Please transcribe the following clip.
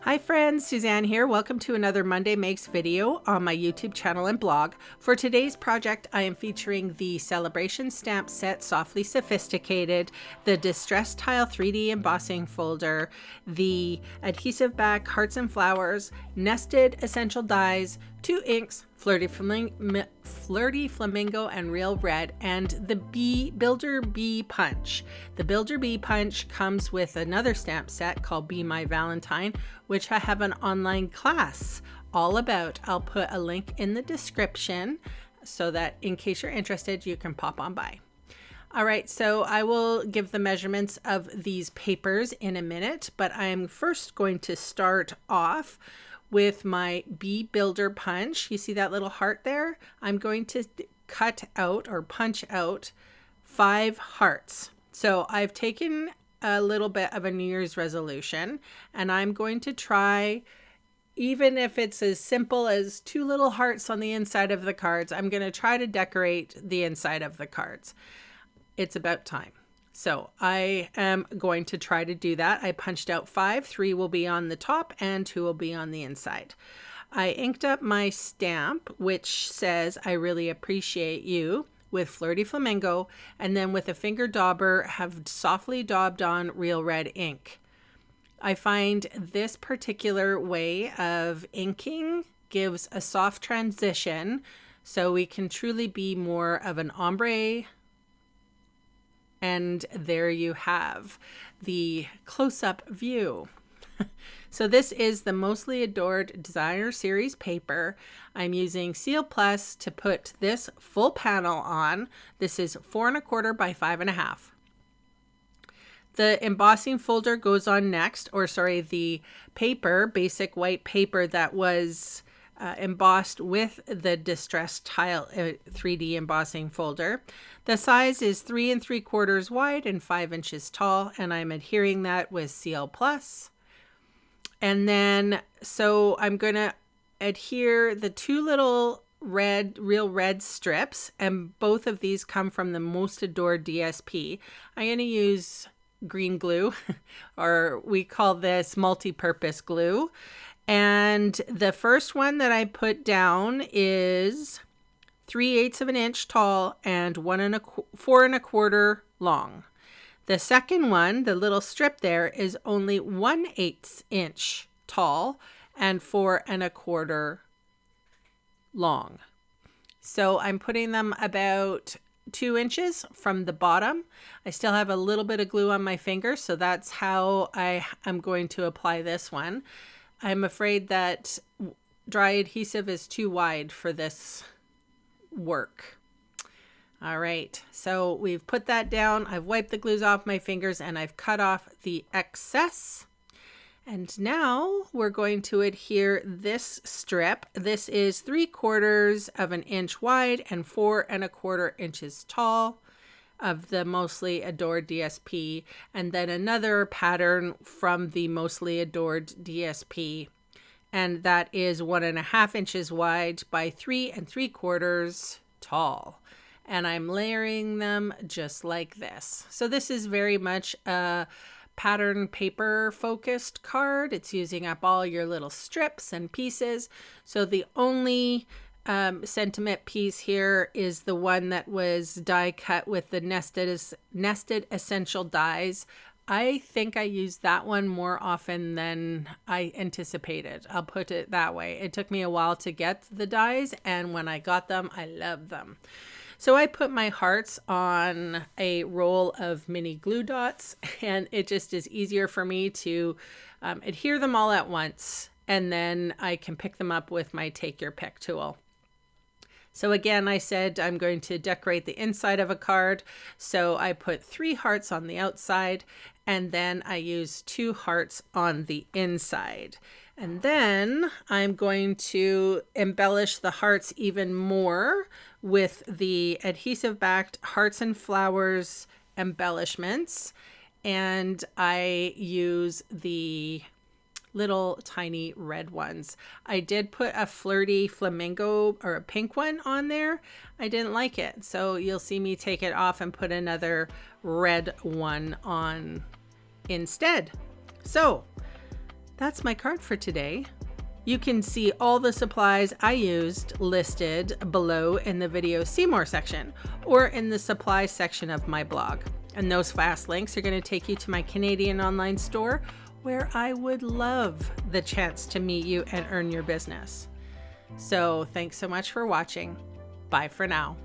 Hi friends, Suzanne here. Welcome to another Monday Makes video on my YouTube channel and blog. For today's project, I am featuring the Celebration Stamp Set Softly Sophisticated, the Distress Tile 3D Embossing Folder, the Adhesive Back Hearts and Flowers, Nested Essential Dies, 2 inks, Flirty Flamingo and Real Red, and the Builder Bee Punch. The Builder Bee Punch comes with another stamp set called Be My Valentine, which I have an online class all about. I'll put a link in the description so that in case you're interested, you can pop on by. All right, so I will give the measurements of these papers in a minute, but I'm first going to start off with my Bee Builder Punch. You see that little heart there? I'm going to cut out or punch out 5 hearts. So I've taken a little bit of a New Year's resolution, and I'm going to try, even if it's as simple as 2 little hearts on the inside of the cards, I'm going to try to decorate the inside of the cards. It's about time. So I am going to try to do that. I punched out 5, 3 will be on the top and 2 will be on the inside. I inked up my stamp, which says, I really appreciate you, with Flirty Flamingo, and then with a finger dauber have softly daubed on Real Red ink. I find this particular way of inking gives a soft transition, so we can truly be more of an ombre. And there you have the close-up view. So this is the Mostly Adored Designer Series paper. I'm using Seal Plus to put this full panel on. This is 4 1/4 by 5 1/2. The embossing folder goes on next, or sorry, the paper, basic white paper that was embossed with the Distress Tile 3D embossing folder. The size is 3 3/4 wide and 5 inches tall, and I'm adhering that with Seal Plus. And then, so I'm going to adhere the 2 little real red strips, and both of these come from the Most Adored DSP. I'm going to use green glue, or we call this multi-purpose glue. And the first one that I put down is 3/8 of an inch tall and 4 1/4 long. The second one, the little strip there, is only 1/8 inch tall and 4 1/4 long. So I'm putting them about 2 inches from the bottom. I still have a little bit of glue on my finger, so that's how I am going to apply this one. I'm afraid that dry adhesive is too wide for this work. All right, so we've put that down. I've wiped the glues off my fingers and I've cut off the excess. And now we're going to adhere this strip. This is 3/4 of an inch wide and 4 1/4 inches tall of the Mostly Adored DSP, and then another pattern from the Mostly Adored DSP, and that is 1 1/2 inches wide by 3 3/4 tall. And I'm layering them just like this. So this is very much a pattern paper focused card. It's using up all your little strips and pieces. So the only sentiment piece here is the one that was die cut with the nested essential dies. I think I used that one more often than I anticipated. I'll put it that way. It took me a while to get the dies, and when I got them, I loved them. So I put my hearts on a roll of mini glue dots, and it just is easier for me to adhere them all at once, and then I can pick them up with my Take Your Pick tool. So again, I said I'm going to decorate the inside of a card. So I put 3 hearts on the outside, and then I use 2 hearts on the inside. And then I'm going to embellish the hearts even more with the adhesive backed Hearts and Flowers embellishments. And I use the little tiny red ones. I did put a Flirty Flamingo or a pink one on there. I didn't like it, so you'll see me take it off and put another red one on instead. So that's my card for today. You can see all the supplies I used listed below in the video See More section or in the supply section of my blog. And those fast links are going to take you to my Canadian online store, where I would love the chance to meet you and earn your business. So thanks so much for watching. Bye for now.